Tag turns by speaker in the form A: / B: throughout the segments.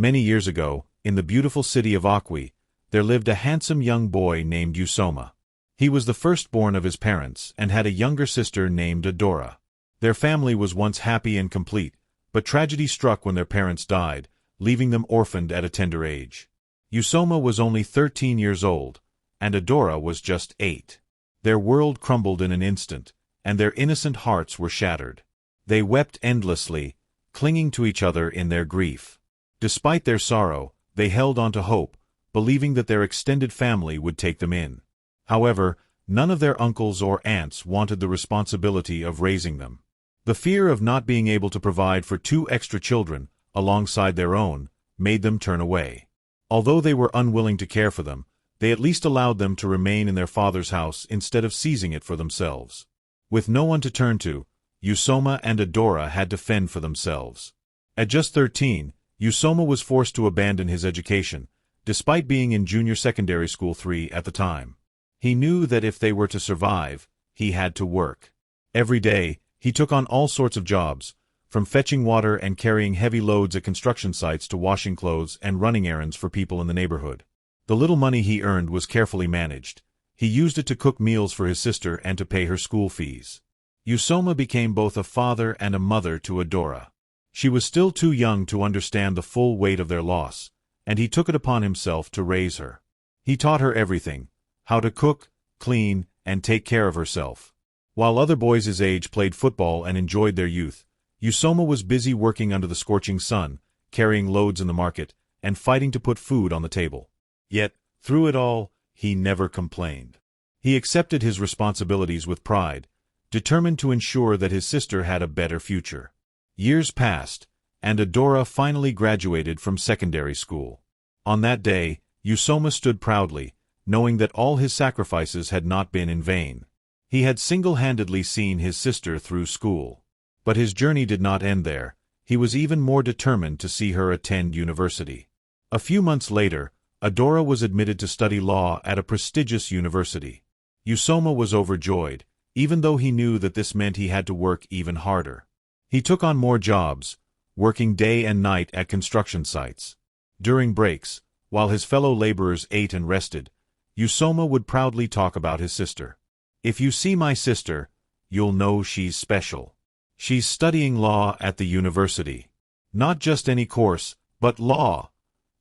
A: Many years ago, in the beautiful city of Akwi, there lived a handsome young boy named Usoma. He was the firstborn of his parents and had a younger sister named Adora. Their family was once happy and complete, but tragedy struck when their parents died, leaving them orphaned at a tender age. Usoma was only 13 years old, and Adora was just 8. Their world crumbled in an instant, and their innocent hearts were shattered. They wept endlessly, clinging to each other in their grief. Despite their sorrow, they held on to hope, believing that their extended family would take them in. However, none of their uncles or aunts wanted the responsibility of raising them. The fear of not being able to provide for 2 extra children, alongside their own, made them turn away. Although they were unwilling to care for them, they at least allowed them to remain in their father's house instead of seizing it for themselves. With no one to turn to, Usoma and Adora had to fend for themselves. At just 13, Usoma was forced to abandon his education, despite being in junior secondary school 3 at the time. He knew that if they were to survive, he had to work. Every day, he took on all sorts of jobs, from fetching water and carrying heavy loads at construction sites to washing clothes and running errands for people in the neighborhood. The little money he earned was carefully managed. He used it to cook meals for his sister and to pay her school fees. Usoma became both a father and a mother to Adora. She was still too young to understand the full weight of their loss, and he took it upon himself to raise her. He taught her everything: how to cook, clean, and take care of herself. While other boys his age played football and enjoyed their youth, Usoma was busy working under the scorching sun, carrying loads in the market, and fighting to put food on the table. Yet, through it all, he never complained. He accepted his responsibilities with pride, determined to ensure that his sister had a better future. Years passed, and Adora finally graduated from secondary school. On that day, Usoma stood proudly, knowing that all his sacrifices had not been in vain. He had single-handedly seen his sister through school. But his journey did not end there. He was even more determined to see her attend university. A few months later, Adora was admitted to study law at a prestigious university. Usoma was overjoyed, even though he knew that this meant he had to work even harder. He took on more jobs, working day and night at construction sites. During breaks, while his fellow laborers ate and rested, Usoma would proudly talk about his sister. "If you see my sister, you'll know she's special. She's studying law at the university. Not just any course, but law,"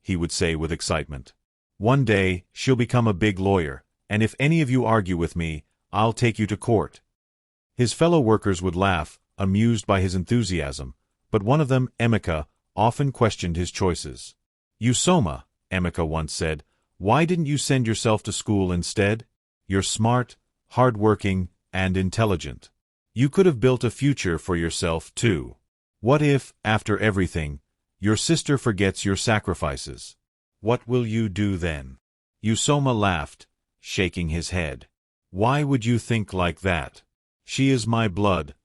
A: he would say with excitement. "One day, she'll become a big lawyer, and if any of you argue with me, I'll take you to court." His fellow workers would laugh, amused by his enthusiasm, but one of them, Emeka, often questioned his choices. "Usoma," Emeka once said, "why didn't you send yourself to school instead? You're smart, hard-working, and intelligent. You could have built a future for yourself, too. What if, after everything, your sister forgets your sacrifices? What will you do then?" Usoma laughed, shaking his head. "Why would you think like that? She is my blood,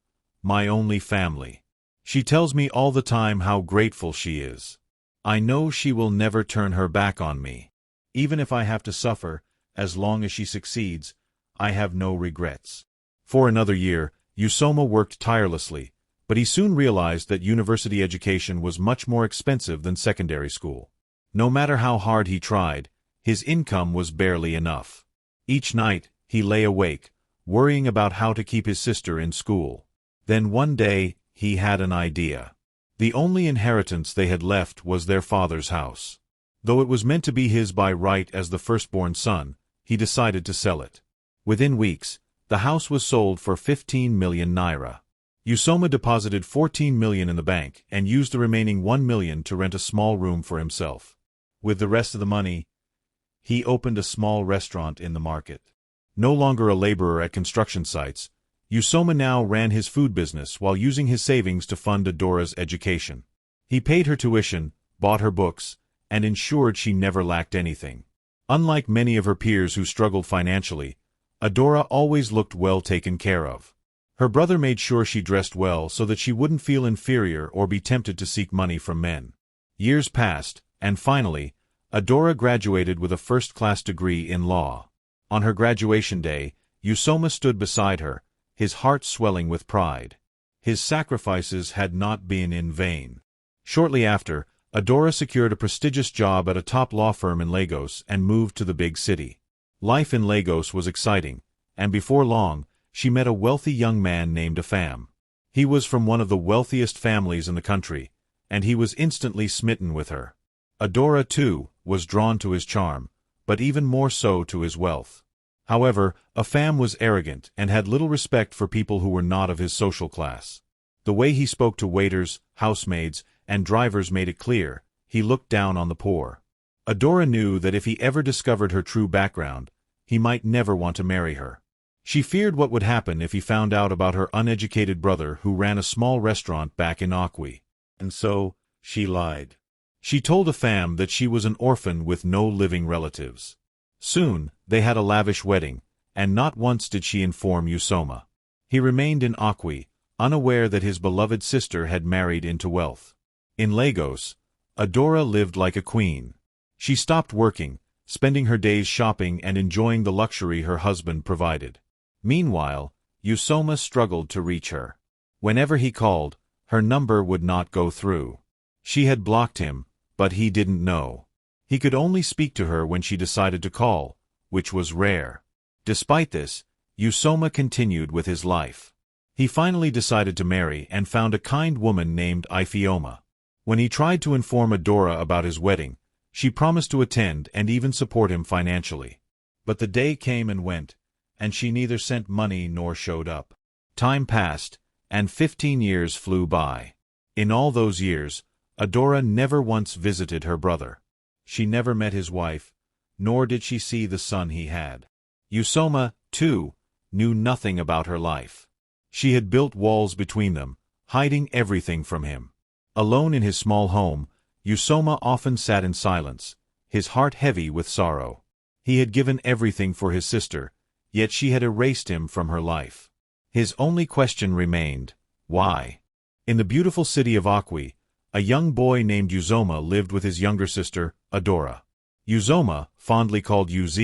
A: my only family. She tells me all the time how grateful she is. I know she will never turn her back on me. Even if I have to suffer, as long as she succeeds, I have no regrets." For another year, Usoma worked tirelessly, but he soon realized that university education was much more expensive than secondary school. No matter how hard he tried, his income was barely enough. Each night, he lay awake, worrying about how to keep his sister in school. Then one day, he had an idea. The only inheritance they had left was their father's house. Though it was meant to be his by right as the firstborn son, he decided to sell it. Within weeks, the house was sold for 15 million naira. Usoma deposited 14 million in the bank and used the remaining 1 million to rent a small room for himself. With the rest of the money, he opened a small restaurant in the market. No longer a laborer at construction sites, Usoma now ran his food business while using his savings to fund Adora's education. He paid her tuition, bought her books, and ensured she never lacked anything. Unlike many of her peers who struggled financially, Adora always looked well taken care of. Her brother made sure she dressed well so that she wouldn't feel inferior or be tempted to seek money from men. Years passed, and finally, Adora graduated with a first-class degree in law. On her graduation day, Usoma stood beside her, his heart swelling with pride. His sacrifices had not been in vain. Shortly after, Adora secured a prestigious job at a top law firm in Lagos and moved to the big city. Life in Lagos was exciting, and before long, she met a wealthy young man named Afam. He was from one of the wealthiest families in the country, and he was instantly smitten with her. Adora, too, was drawn to his charm, but even more so to his wealth. However, Afam was arrogant and had little respect for people who were not of his social class. The way he spoke to waiters, housemaids, and drivers made it clear he looked down on the poor. Adora knew that if he ever discovered her true background, he might never want to marry her. She feared what would happen if he found out about her uneducated brother who ran a small restaurant back in Akwi. And so, she lied. She told Afam that she was an orphan with no living relatives. Soon, they had a lavish wedding, and not once did she inform Usoma. He remained in Akwi, unaware that his beloved sister had married into wealth. In Lagos, Adora lived like a queen. She stopped working, spending her days shopping and enjoying the luxury her husband provided. Meanwhile, Usoma struggled to reach her. Whenever he called, her number would not go through. She had blocked him, but he didn't know. He could only speak to her when she decided to call, which was rare. Despite this, Usoma continued with his life. He finally decided to marry and found a kind woman named Ifeoma. When he tried to inform Adora about his wedding, she promised to attend and even support him financially. But the day came and went, and she neither sent money nor showed up. Time passed, and 15 years flew by. In all those years, Adora never once visited her brother. She never met his wife, nor did she see the son he had. Usoma, too, knew nothing about her life. She had built walls between them, hiding everything from him. Alone in his small home, Usoma often sat in silence, his heart heavy with sorrow. He had given everything for his sister, yet she had erased him from her life. His only question remained, why? In the beautiful city of Akwi, a young boy named Usoma lived with his younger sister, Adora. Usoma, fondly called Uz,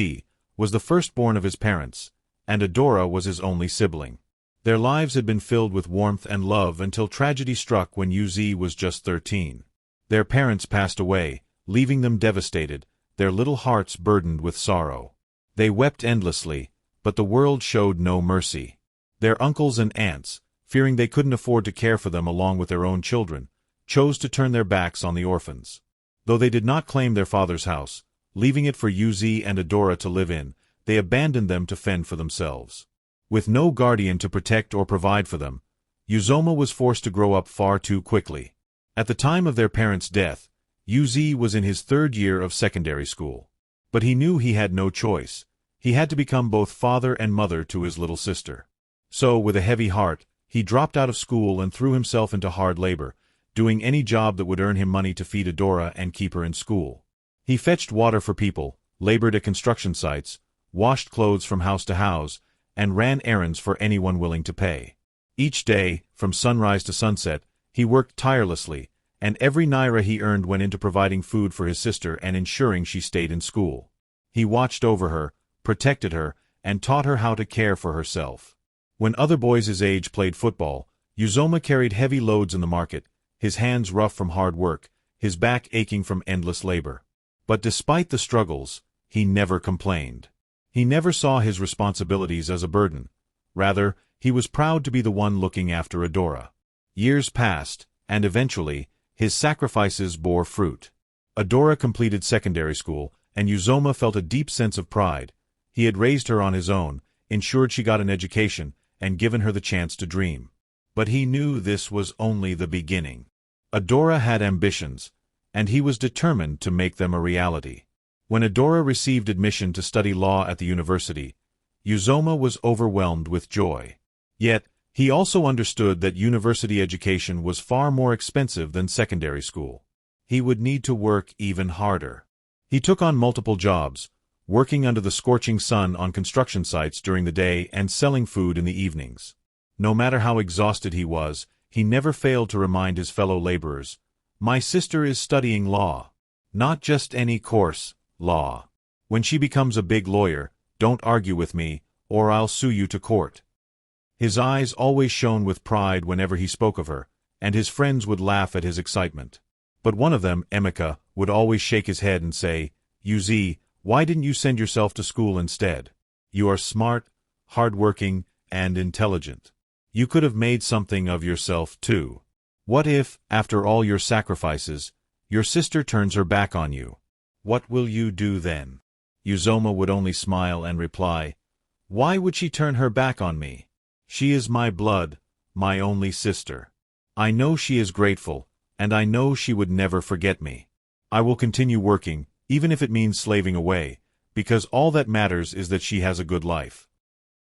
A: was the firstborn of his parents, and Adora was his only sibling. Their lives had been filled with warmth and love until tragedy struck when Uz was just 13. Their parents passed away, leaving them devastated, their little hearts burdened with sorrow. They wept endlessly, but the world showed no mercy. Their uncles and aunts, fearing they couldn't afford to care for them along with their own children, chose to turn their backs on the orphans. Though they did not claim their father's house, leaving it for Uz and Adora to live in, they abandoned them to fend for themselves. With no guardian to protect or provide for them, Usoma was forced to grow up far too quickly. At the time of their parents' death, Uz was in his 3rd year of secondary school. But he knew he had no choice. He had to become both father and mother to his little sister. So, with a heavy heart, he dropped out of school and threw himself into hard labor, doing any job that would earn him money to feed Adora and keep her in school. He fetched water for people, labored at construction sites, washed clothes from house to house, and ran errands for anyone willing to pay. Each day, from sunrise to sunset, he worked tirelessly, and every naira he earned went into providing food for his sister and ensuring she stayed in school. He watched over her, protected her, and taught her how to care for herself. When other boys his age played football, Usoma carried heavy loads in the market, his hands rough from hard work, his back aching from endless labor. But despite the struggles, he never complained. He never saw his responsibilities as a burden. Rather, he was proud to be the one looking after Adora. Years passed, and eventually, his sacrifices bore fruit. Adora completed secondary school, and Usoma felt a deep sense of pride. He had raised her on his own, ensured she got an education, and given her the chance to dream. But he knew this was only the beginning. Adora had ambitions, and he was determined to make them a reality. When Adora received admission to study law at the university, Usoma was overwhelmed with joy. Yet, he also understood that university education was far more expensive than secondary school. He would need to work even harder. He took on multiple jobs, working under the scorching sun on construction sites during the day and selling food in the evenings. No matter how exhausted he was, he never failed to remind his fellow laborers, "My sister is studying law. Not just any course, law. When she becomes a big lawyer, don't argue with me, or I'll sue you to court." His eyes always shone with pride whenever he spoke of her, and his friends would laugh at his excitement. But one of them, Emeka, would always shake his head and say, "Uzi, why didn't you send yourself to school instead? You are smart, hard-working, and intelligent. You could have made something of yourself, too. What if, after all your sacrifices, your sister turns her back on you? What will you do then?" Uzoma would only smile and reply, "Why would she turn her back on me? She is my blood, my only sister. I know she is grateful, and I know she would never forget me. I will continue working, even if it means slaving away, because all that matters is that she has a good life."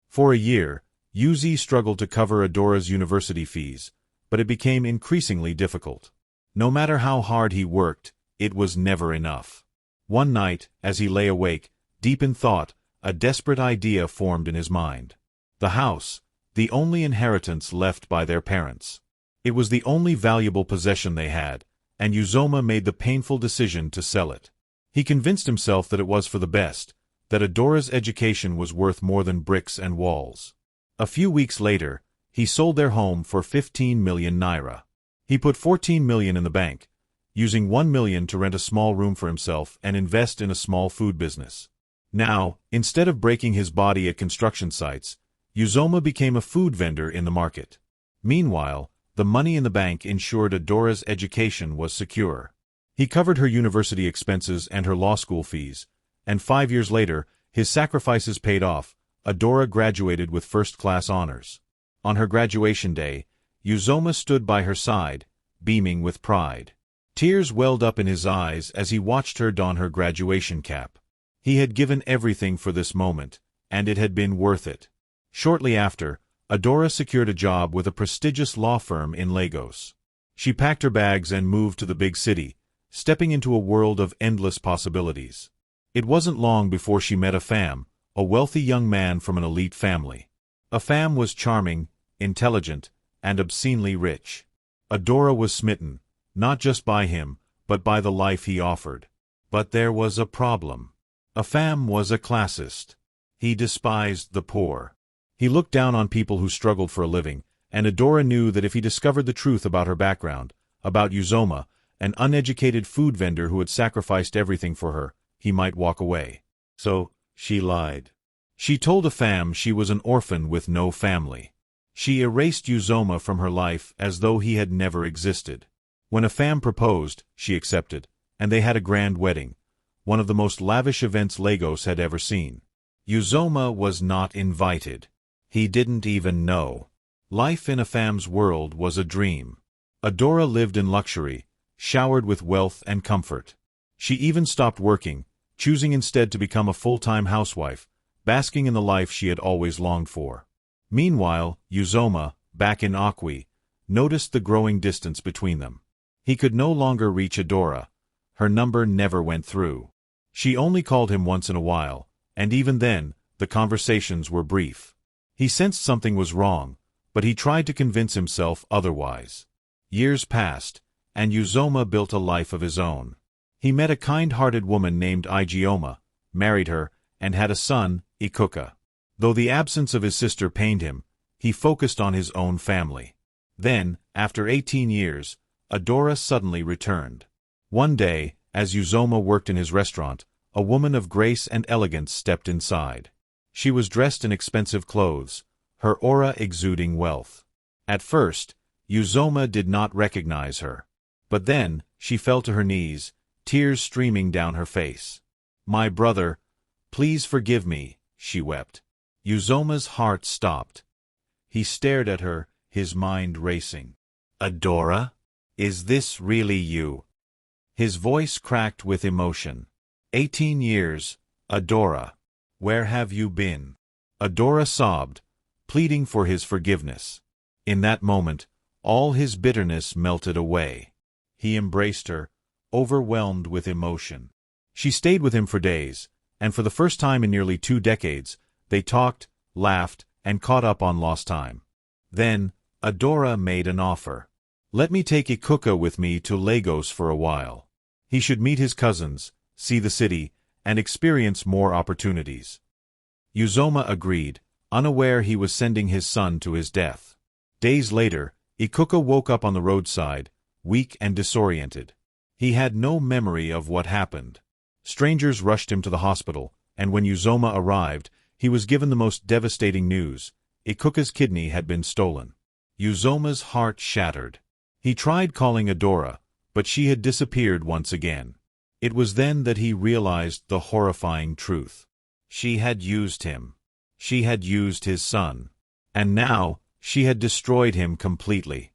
A: For a year, Uzi struggled to cover Adora's university fees, but it became increasingly difficult. No matter how hard he worked, it was never enough. One night, as he lay awake, deep in thought, a desperate idea formed in his mind. The house, the only inheritance left by their parents. It was the only valuable possession they had, and Uzoma made the painful decision to sell it. He convinced himself that it was for the best, that Adora's education was worth more than bricks and walls. A few weeks later, he sold their home for 15 million naira. He put 14 million in the bank, using 1 million to rent a small room for himself and invest in a small food business. Now, instead of breaking his body at construction sites, Uzoma became a food vendor in the market. Meanwhile, the money in the bank ensured Adora's education was secure. He covered her university expenses and her law school fees, and 5 years later, his sacrifices paid off. Adora graduated with first-class honors. On her graduation day, Uzoma stood by her side, beaming with pride. Tears welled up in his eyes as he watched her don her graduation cap. He had given everything for this moment, and it had been worth it. Shortly after, Adora secured a job with a prestigious law firm in Lagos. She packed her bags and moved to the big city, stepping into a world of endless possibilities. It wasn't long before she met Afam, a wealthy young man from an elite family. Afam was charming, intelligent, and obscenely rich. Adora was smitten, not just by him, but by the life he offered. But there was a problem. Afam was a classist. He despised the poor. He looked down on people who struggled for a living, and Adora knew that if he discovered the truth about her background, about Uzoma, an uneducated food vendor who had sacrificed everything for her, he might walk away. So, she lied. She told Afam she was an orphan with no family. She erased Uzoma from her life as though he had never existed. When Afam proposed, she accepted, and they had a grand wedding, one of the most lavish events Lagos had ever seen. Uzoma was not invited. He didn't even know. Life in Afam's world was a dream. Adora lived in luxury, showered with wealth and comfort. She even stopped working, choosing instead to become a full-time housewife, basking in the life she had always longed for. Meanwhile, Uzoma, back in Akwi, noticed the growing distance between them. He could no longer reach Adora. Her number never went through. She only called him once in a while, and even then, the conversations were brief. He sensed something was wrong, but he tried to convince himself otherwise. Years passed, and Uzoma built a life of his own. He met a kind-hearted woman named Ijeoma, married her, and had a son, Ikuka. Though the absence of his sister pained him, he focused on his own family. Then, after 18 years, Adora suddenly returned. One day, as Uzoma worked in his restaurant, a woman of grace and elegance stepped inside. She was dressed in expensive clothes, her aura exuding wealth. At first, Uzoma did not recognize her. But then, she fell to her knees, tears streaming down her face. "My brother, please forgive me," she wept. Uzoma's heart stopped. He stared at her, his mind racing. "Adora? Is this really you?" His voice cracked with emotion. 18 years, Adora. Where have you been?" Adora sobbed, pleading for his forgiveness. In that moment, all his bitterness melted away. He embraced her, overwhelmed with emotion. She stayed with him for days, and for the first time in nearly 2 decades, they talked, laughed, and caught up on lost time. Then, Adora made an offer. "Let me take Ikuka with me to Lagos for a while. He should meet his cousins, see the city, and experience more opportunities." Uzoma agreed, unaware he was sending his son to his death. Days later, Ikuka woke up on the roadside, weak and disoriented. He had no memory of what happened. Strangers rushed him to the hospital, and when Uzoma arrived, he was given the most devastating news. Ikuka's kidney had been stolen. Uzoma's heart shattered. He tried calling Adora, but she had disappeared once again. It was then that he realized the horrifying truth. She had used him. She had used his son. And now, she had destroyed him completely.